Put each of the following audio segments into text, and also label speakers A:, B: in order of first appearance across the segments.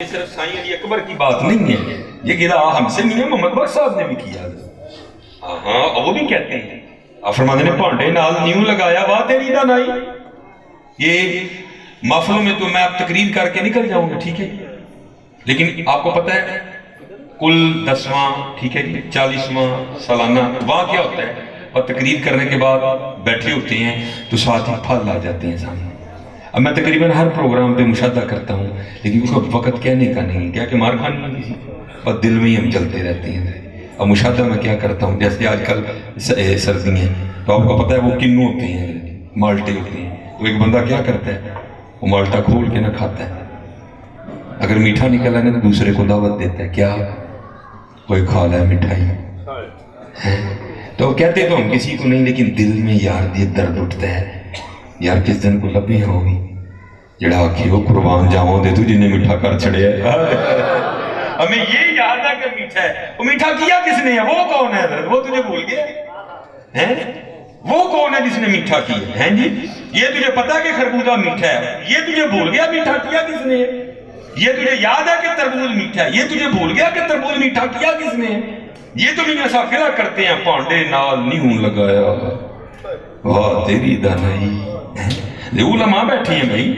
A: صرف سائیں علی اکبر کی بات نہیں ہے، یہ گلا ہم سے نہیں ہے، محمد بخش صاحب نے بھی کیا۔ ہاں وہ بھی کہتے ہیں، آپ فرماتے ہیں پانڈے نال نیوں لگایا واہ تیری دانائی۔ یہ محفلوں میں تو میں اب تقریر کر کے نکل جاؤں گا، ٹھیک ہے، لیکن آپ کو پتہ ہے کل 10واں ٹھیک ہے 40واں سالانہ وہاں کیا ہوتا ہے، اور تقریر کرنے کے بعد بیٹھے ہوتے ہیں تو ساتھ ہی پھل آ جاتے ہیں سامنے۔ اب میں تقریباً ہر پروگرام پہ مشاہدہ کرتا ہوں، لیکن اس کو وقت کہنے کا نہیں، کیا کہ مار کھانی ہے کسی کو، اور دل میں ہی ہم چلتے رہتے ہیں۔ اب مشاہدہ میں کیا کرتا ہوں، جیسے آج کل سردی ہیں تو آپ کو پتہ ہے وہ کنو ہوتے ہیں، مالٹے ہوتے ہیں، تو ایک بندہ کیا کرتا ہے، وہ مالٹا کھول کے نہ کھاتا ہے، اگر میٹھا نکل آئے تو دوسرے کو دعوت دیتا ہے، کیا کوئی کھا لے مٹھائی، تو کہتے تو ہم کسی کو نہیں، لیکن دل میں یار یہ درد اٹھتا ہے، یار کس دن کو لبھی ہوگی جڑا آکھی وہ قربان جاؤں دے تو جنہیں میٹھا کر چھڑے ہے۔ ہمیں یہ یاد ہے کہ میٹھا ہے، وہ میٹھا کیا کس نے ہے، وہ کون ہے حضرت، وہ تجھے بھول گیا ہے، وہ کون ہے جس نے میٹھا کیا ہے جی، یہ تجھے پتا کہ خربوزہ میٹھا ہے، یہ تجھے بھول گیا میٹھا کیا کس نے ہے، یہ تجھے یاد ہے کہ تربوز میٹھا ہے، یہ تجھے بھول گیا کہ تربوز میٹھا کیا کس نے ہے، یہ تو نہیں ایسا کھلا کرتے ہیں پانڈے نال نیوں لگایا واہ تیری دانائی۔ علماء بیٹھے ہیں بھائی،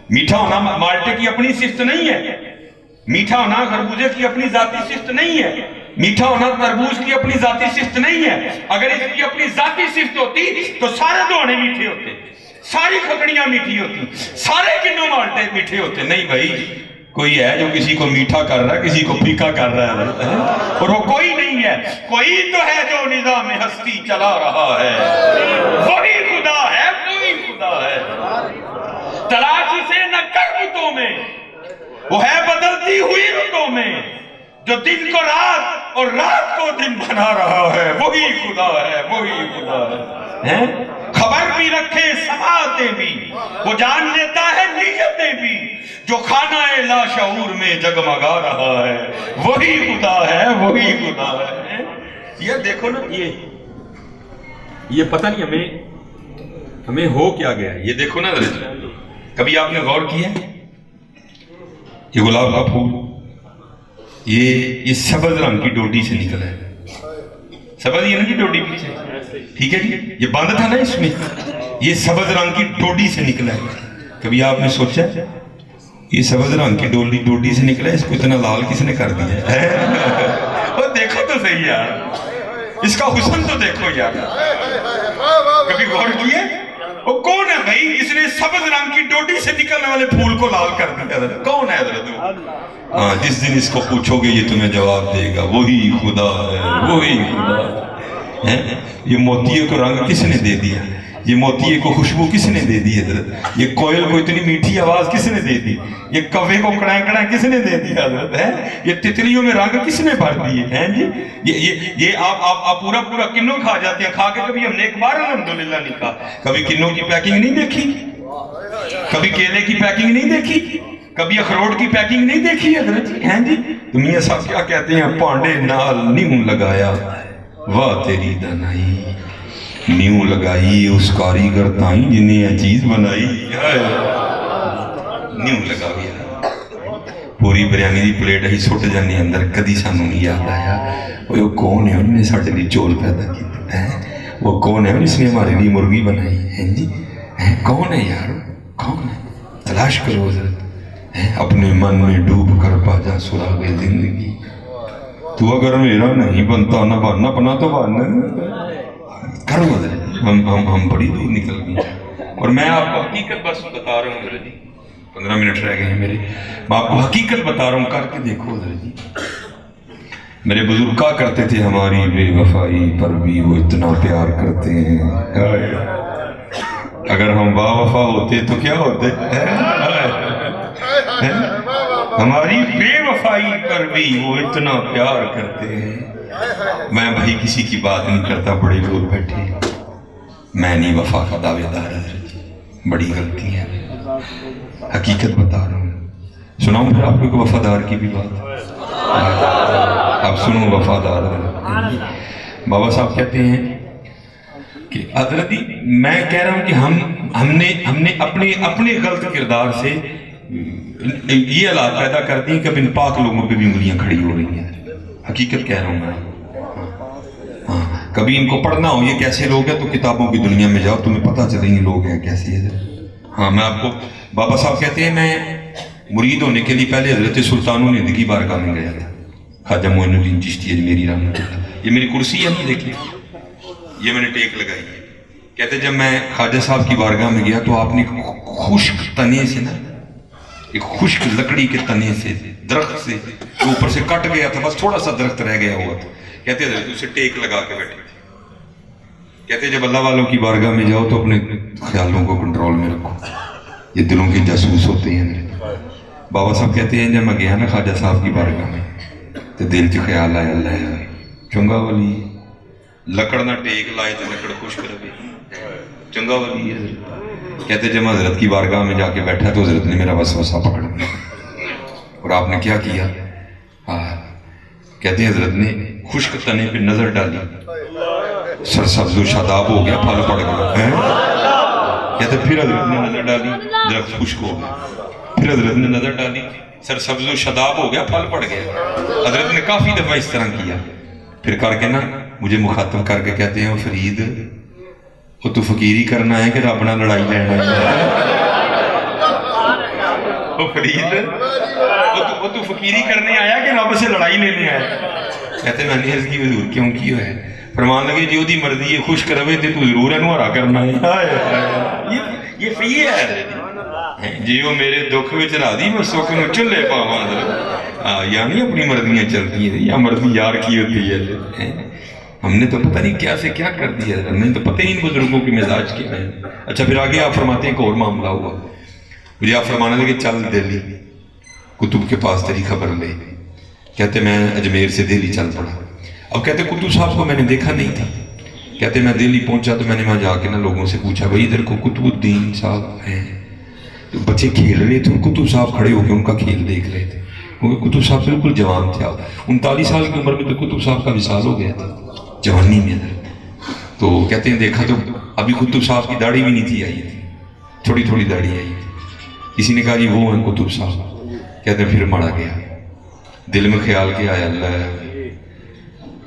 A: میٹھا ہونا مالٹے کی اپنی صفت نہیں ہے، میٹھا ہونا خربوزے کی اپنی ذاتی صفت نہیں ہے، میٹھا ہونا تربوز کی اپنی ذاتی صفت نہیں ہے، اگر اس کی اپنی ذاتی صفت ہوتی تو سارے دوانے میٹھے ہوتے، ساری کھکڑیاں میٹھی ہوتی، سارے کنوں مالٹے میٹھے ہوتے، نہیں بھائی، کوئی ہے جو کسی کو میٹھا کر رہا ہے، کسی کو پھیکا کر رہا ہے، اور وہ کوئی نہیں ہے، کوئی تو ہے جو نظام ہستی چلا رہا ہے، وہی خدا ہے، وہی خدا ہے، تلاش اسے نہ کر رتوں میں، وہ ہے بدلتی ہوئی رتوں میں، جو دن کو رات اور رات کو دن بنا رہا ہے، وہی خدا ہے، وہی خدا ہے، خبر بھی رکھے سماعتیں بھی، وہ جان لیتا ہے نیتیں بھی، جو کھانا لاشعور میں جگمگا رہا ہے، وہی خدا ہے، وہی خدا ہے۔ یہ دیکھو نا، یہ پتہ نہیں ہمیں ہو کیا گیا، یہ دیکھو نا، کبھی آپ نے غور کیا یہ گلاب کا پھول یہ سبز رنگ کی ڈوڈی سے نکلا ہے، سبز یہ رنگ کی ڈوڈی پیچھے ٹھیک ہے جی، یہ بند تھا نا اس میں، یہ سبز رنگ کی ڈوڈی سے نکلا ہے، کبھی آپ نے سوچا یہ سبز رنگ کی ڈوڈی سے نکلا ہے، اس کو اتنا لال کس نے کر دیا ہے؟ وہ دیکھو تو صحیح یار، اس کا حسن تو دیکھو یار، کبھی غور کیے وہ کون ہے بھائی اس نے سبز رنگ کی ڈوڈی سے نکلنے والے پھول کو لال کر دیا، کون ہے حضرت؟ ہاں جس دن اس کو پوچھو گے یہ تمہیں جواب دے گا، وہی خدا ہے، وہی خدا ہے۔ یہ موتیے کو رنگ کس نے دے دیا، یہ موتیے کو خوشبو کس نے دے دی حضرت، یہ کوئل کو اتنی میٹھی آواز کس نے دے دی، یہ کوے کو کڑائیں کڑائیں کس نے دے دیا حضرت ہے، یہ تتلیوں میں رنگ کس نے بھر دیے ہیں جی، یہ آپ پورا کنوں کھا جاتے ہیں، کھا کے کبھی ہم نے ایک بار الحمدللہ نہیں کھا، کبھی کنوں کی پیکنگ نہیں دیکھی، کبھی کیلے کی پیکنگ نہیں دیکھی، کبھی اخروٹ کی پیکنگ نہیں دیکھی حضرت جی ہیں جی، تو میاں صاحب کیا کہتے ہیں، پانڈے نال نیوں لگایا واہ تیری دانائی، نیوں لگائی اس کاریگر تائیں جنہیں یہ چیز بنائی، نیوں لگا گیا پوری بریانی دی پلیٹ ہی سٹ جانے اندر، کدی سانوں نہیں یاد آیا وہ کون ہے انہوں نے ساڑھے لی چول پیدا کیتا ہے، وہ کون ہے جس نے ہمارے لیے مرغی بنائی ہے جی، کون ہے یار، کون ہے، تلاش کرو حضرت، اپنے من میں ڈوب کر پا جا سراغ زندگی، تو اگر میرا نہیں بنتا نہ بننا اپنا تو بننا کرو حضرت، ہم بڑی دور نکل گئے، اور میں آپ کو حقیقت بس بتا رہا ہوں حضرت جی، 15 منٹ رہ گئے ہیں میرے، میں آپ کو حقیقت بتا رہا ہوں، کر کے دیکھو حضرت جی، میرے بزرگ کہا کرتے تھے ہماری بے وفائی پر بھی وہ اتنا پیار کرتے ہیں، اگر ہم با وفا ہوتے تو کیا ہوتے، ہماری بے وفائی پر بھی وہ اتنا پیار کرتے ہیں۔ میں بھائی کسی کی بات نہیں کرتا، بڑے لوگ بیٹھے، میں نہیں وفا کا دعوے دار حضرت، بڑی غلطی ہے، حقیقت بتا رہا ہوں، سناؤں پھر آپ کو وفادار کی بھی بات، اب سنو وفادار، بابا صاحب کہتے ہیں کہ حضرت میں کہہ رہا ہوں کہ ہم نے اپنے غلط کردار سے یہ حالات پیدا کرتی ہیں کہ اب ان پاک لوگوں پہ بھی انگلیاں کھڑی ہو رہی ہیں. حقیقت کہہ رہا ہوں میں. ہاں کبھی ان کو پڑھنا ہو یہ کیسے لوگ ہیں تو کتابوں کی دنیا میں جاؤ تمہیں پتہ چلیں گے لوگ ہیں کیسے ہیں. ہاں میں آپ کو بابا صاحب کہتے ہیں میں مرید ہونے کے لیے پہلے حضرت سلطان الہند کی بارگاہ میں گیا تھا. خواجہ معین الدین چشتی اجمیری رحمۃ اللہ. یہ میری کرسی ہے نہیں دیکھیے یہ میں نے ٹیک لگائی ہے. کہتے جب میں خواجہ صاحب کی بارگاہ میں گیا تو آپ نے خشک تنے سے نا ایک خشک لکڑی کے تنے سے درخت سے جو اوپر سے کٹ گیا تھا بس تھوڑا سا درخت رہ گیا ہوا تھا. کہتے حضرت اسے ٹیک لگا کے بیٹھے تھے. کہتے جب اللہ والوں کی بارگاہ میں جاؤ تو اپنے خیالوں کو کنٹرول میں رکھو یہ دلوں کے جاسوس ہوتے ہیں. بابا صاحب کہتے ہیں جب میں گیا نا خواجہ صاحب کی بارگاہ میں تو دل چ خیال آیا اللہ چنگا ولی لکڑ نہ ٹیک لائے تو لکڑ خشک رہے چنگا ولی ہے. کہتے جب میں حضرت کی بارگاہ میں جا کے بیٹھا تو حضرت نے میرا وسوسہ پکڑ لیا اور آپ نے کیا کیا. کہتے ہیں حضرت نے خشک تنے پہ نظر ڈالی سرسبز و شاداب ہو گیا پھل پڑ گیا. کہتے پھر حضرت نے نظر ڈالی درخت خشک ہو گیا. پھر حضرت نے نظر ڈالی سرسبز و شاداب ہو گیا پھل پڑ گیا. حضرت نے کافی دفعہ اس طرح کیا. پھر کر کے نا مجھے مخاطب کر کے کہتے ہیں فرید وہ تو فقیری کرنا ہے کہ رب نہ لڑائی لینا ہے. وہ فرید وہ تو فقیری کرنے آیا کہ رب سے لڑائی لینے آیا. کہتے میں نے عرض کی حضور کیوں کی ہے. فرمان لگے جو دی مرضی ہے خشک روے تے تو ضرور انو ہرا کرنا ہے. یہ فری ہے جی وہ میرے دکھ وچ راضی میں سکھ نو چلے پاواں. یعنی اپنی مرضیاں چلتی ہیں یا مرضی یار کی ہوتی ہے. ہم نے تو پتہ نہیں کیا سے کیا کر دیا ہم نے تو پتہ ہی ان بزرگوں کے مزاج کیا ہے. اچھا پھر آگے آپ فرماتے ہیں کہ اور معاملہ ہوا. مجھے آپ فرمانے لگے چل دہلی کتب کے پاس تیری خبر لے. کہتے میں اجمیر سے دہلی چل پڑا. اب کہتے کتب صاحب کو میں نے دیکھا نہیں تھا. کہتے میں دہلی پہنچا تو میں نے وہاں جا کے نا لوگوں سے پوچھا بھائی ادھر کو کتب الدین صاحب ہیں. تو بچے کھیل رہے تھے اور کتب صاحب کھڑے ہو کے ان کا کھیل دیکھ رہے تھے کیونکہ کتب صاحب بالکل جوان تھے. 39 سال کی عمر میں تو کتب صاحب کا وصال ہو گیا تھا جوانی میں. تو کہتے ہیں دیکھا تو ابھی کتب صاحب کی داڑھی بھی نہیں تھی آئی تھی تھوڑی تھوڑی داڑھی آئی تھی. کسی نے کہا جی وہ ہیں کتب صاحب. کہتے ہیں پھر مڑا گیا. دل میں خیال کیا ہے اللہ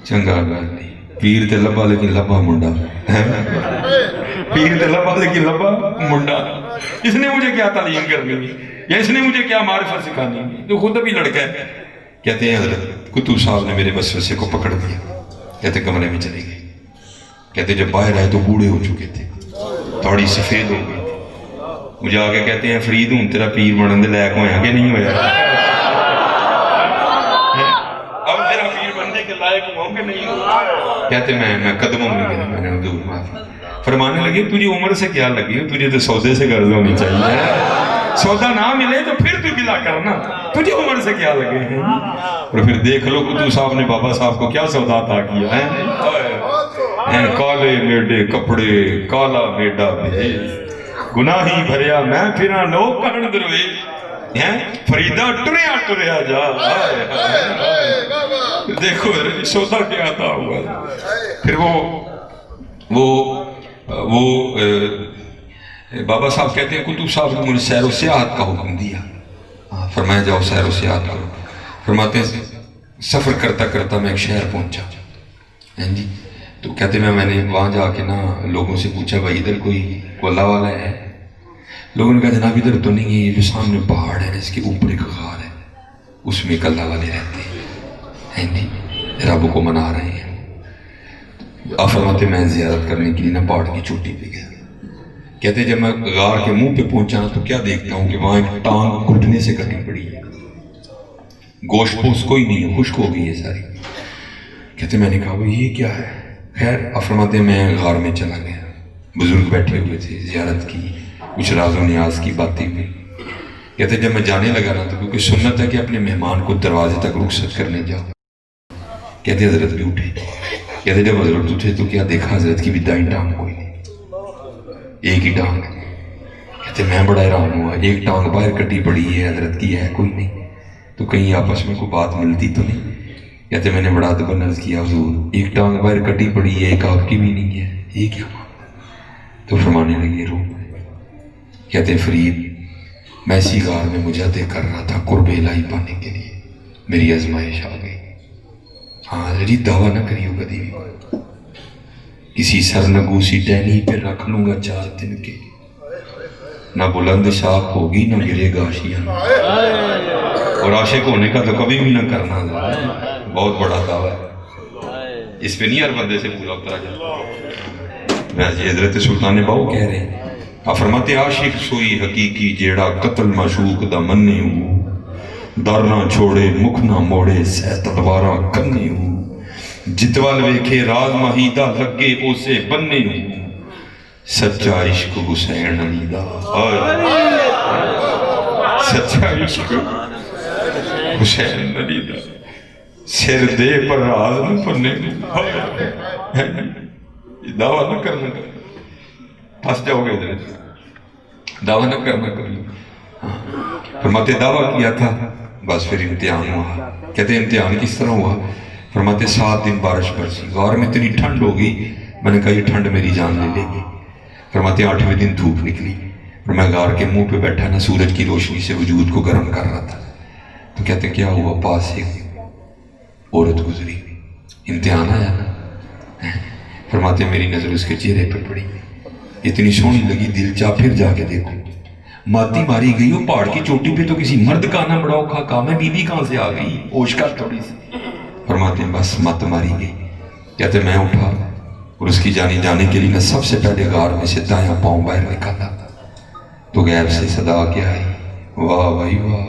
A: چنگا گل نہیں پیر تے لبا لیکن لبا منڈا پیر تے لبا لیکن لبا منڈا. اس نے مجھے کیا تعلیم کرنی یا اس نے مجھے کیا معرفت سکھانی تو خود بھی لڑکا ہے. کہتے ہیں حضرت کتب صاحب نے میرے وسوسے کو پکڑ دیا. کہتے کمرے میں چلے گئے. کہتے جب باہر آئے تو بوڑھے ہو چکے تھے تھوڑی سفید ہو گئی تھی. مجھے آگے کہتے ہیں فرید ہوں تیرا پیر بننے دے لائق ہویا کہ نہیں ہویا. اب تیرا پیر بننے کے لائق ہوں کہ نہیں ہوں. کہتے میں قدموں میں گیا. میں نے حضور معاف فرمانے لگے تجھے عمر سے کیا لگی تجھے تو سودے سے غرض ہونی چاہیے. سودا نہ ملے تو پھر تو گلا کرنا تجھے عمر سے کیا لگے ہیں. اور پھر دیکھ لو کتب صاحب نے بابا صاحب کو کیا سودا عطا کیا ہے. کالے میڈے کپڑے کالا میڈا گناہی بھریا میں پھرا لوگ کہن دروے فریدہ ٹریا ٹریا جا. دیکھو سودا کیا عطا ہوا. پھر وہ بابا صاحب کہتے ہیں کتب صاحب نے مجھے سیر و سیاحت کا حکم دیا. فرمایا جاؤ سیر و سیاحت کرو. فرماتے ہیں سفر کرتا کرتا میں ایک شہر پہنچا جی. تو کہتے میں نے وہاں جا کے نا لوگوں سے پوچھا بھائی ادھر کوئی اللہ والا ہے. لوگوں نے کہا جناب ادھر تو نہیں ہے یہ جو سامنے پہاڑ ہے اس کے اوپر ایک غار ہے اس میں ایک اللہ والے رہتے ہیں جی رب کو منا رہے ہیں. آپ فرماتے میں زیارت کرنے کے لیے نا پہاڑ کی چوٹی پہ گیا. کہتے جب میں غار کے منہ پہ پہنچا تو کیا دیکھتا ہوں کہ وہاں ایک ٹانگ گھٹنے سے کٹی پڑی ہے. گوشت پوست کوئی نہیں ہے خشک ہو گئی ہے ساری. کہتے میں نے کہا بھائی یہ کیا ہے. خیر آپ فرماتے میں غار میں چلا گیا. بزرگ بیٹھے ہوئے تھے زیارت کی کچھ راز و نیاز کی باتیں ہوئی. کہتے جب میں جانے لگا نا تو کیونکہ سنت ہے کہ اپنے مہمان کو دروازے تک رخصت کرنے جاؤ. کہتے حضرت بھی اٹھے. کہتے جب حضرت اٹھے تو کیا دیکھا حضرت کی بھی دائیں ٹانگ کوئی نہیں ایک ہی ٹانگ. کہتے میں بڑا حیران ہوا ایک ٹانگ باہر کٹی پڑی ہے حضرت کی ہے کوئی نہیں. تو کہیں آپس میں کوئی بات ملتی تو نہیں. کہتے میں نے بڑا ادب عرض کیا حضور ایک ٹانگ باہر کٹی پڑی ہے ایک آپ کی بھی نہیں ہے یہ کیا. تو فرمانے لگے رو. کہتے فرید میں اسی غار میں مجاہدے کر رہا تھا قرب الہی پانے کے لیے، میری آزمائش آ گئی۔ ہاں جی، دعویٰ نہ کریو کبھی بھی، کسی سرنگوسی ٹہنی پہ رکھ لوں گا 4 دن کے، نہ بلند شاخ ہوگی نہ گرے گا آشیاں، اور عاشق ہونے کا تو کبھی بھی نہ کرنا، بہت بڑا دعویٰ ہے، اس پہ نہیں ہر بندے سے پورا اترا جاتا۔ میں جی حضرت سلطان باؤ کہہ رہے ہیں، آپ فرماتے عاشق سوئی حقیقی جیڑا قتل معشوق دا مننے ہوں، در نہ چھوڑے مکھ نہ موڑے سہ تلواراں کنے ہوں، جتوال ویکھے راز مہیدہ لگے اسے بننے ہوں، سچا عشق حسین علی دا، سچا عشق حسین علی دا، سر دے پر راز نہ پنے ہوں۔ دعویٰ نہ کرنا کبھی، پھنس جاؤ گے ادھر، دعویٰ نہ کرنا کبھی۔ فرماتے دعویٰ کیا تھا، بس پھر امتحان ہوا۔ کہتے امتحان کس طرح ہوا؟ فرماتے 7 دن بارش برسی، غار میں اتنی ٹھنڈ ہوگی، میں نے کہا یہ ٹھنڈ میری جان لے لے گی۔ فرماتے 8ویں دن دھوپ نکلی، اور میں غار کے منہ پہ بیٹھا نا، سورج کی روشنی سے وجود کو گرم کر رہا تھا، تو کہتے کیا ہوا؟ پاس ایک عورت گزری، امتحان آیا نا۔ فرماتے میری نظر اس کے چہرے پہ پڑی، اتنی سونی لگی، دل چاہ پھر جا کے دیکھو، ماتی ماری گئی ہو پہاڑ کی چوٹی پہ، تو کسی مرد کا نہ بڑا اوکھا کام ہے، بیوی کہاں سے آ گئی، ہوش کر تھوڑی سی۔ فرماتے بس مت ماری گئی۔ کہتے میں اٹھا اور اس کی جانی جانے کے لیے میں سب سے پہلے غار میں سے دایاں پاؤں باہر نکالا، تو غیب سے صدا کیا آئی، واہ بھائی واہ،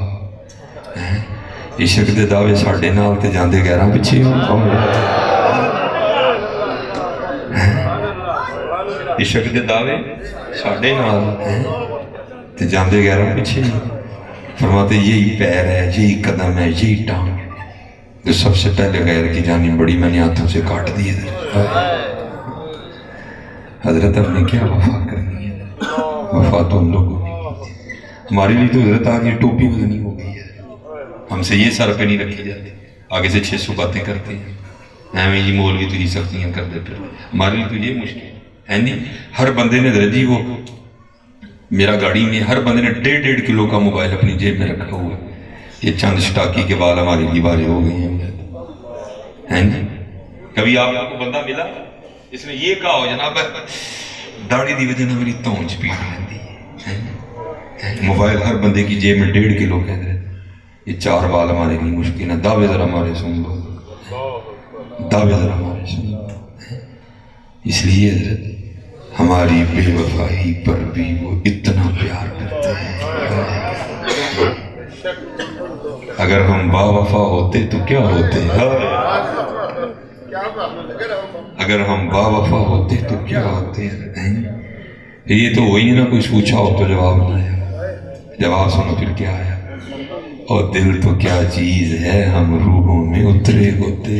A: عشق دے دعوے ساڈے نال تے جاندے غیراں پیچھے ہو، عشق دے دعوے ساڈے نال تے جاندے غیراں پیچھے۔ فرماتے یہی پیر ہے، یہی قدم ہے، یہی ٹانگ ہے جو سب سے پہلے غیر کی جانی بڑی میں نے ہاتھوں سے کاٹ دی ہے۔ حضرت ہم نے کیا وفا کرنی ہے، وفا تو ہم لوگوں نے کی تھی، ہمارے لیے تو حضرت آگے ٹوپی بدنی ہو گئی ہے، ہم سے یہ سر پہ نہیں رکھی جاتی، آگے سے 600 باتیں کرتے ہیں، ہمیں یہ مولوی تو یہ سختیاں کر دے، پھر ہمارے لیے تو یہ مشکل ہے نہیں۔ ہر بندے نے حضرت جی وہ میرا گاڑی میں ہر بندے نے 1.5 کلو کا موبائل اپنی جیب میں رکھا ہوا ہے، یہ چند سٹاکی کے بال ہماری دیواریں ہو گئی ہیں جی۔ کبھی آپ کو بندہ ملا اس نے یہ کہا ہو جناب داڑھی دی وجہ نہ میری تونچ پیٹ لیندی ہے، موبائل ہر بندے کی جیب میں 1.5 کلو کا ہے، یہ 4 بال ہمارے لیے مشکل ہے۔ دعوے ذرا ہمارے سن لو، دعوے ذرا ہمارے سن لو، اس لیے حضرت ہماری بے وفائی پر بھی وہ اتنا پیار کرتے ہیں۔ اگر ہم با وفا ہوتے تو کیا ہوتے، اگر ہم با وفا ہوتے تو کیا ہوتے۔ یہ تو وہی نہ کچھ پوچھا ہو تو جواب نہ آیا، جواب سنو پھر کیا آیا، اور دل تو کیا چیز ہے ہم روحوں میں اترے ہوتے۔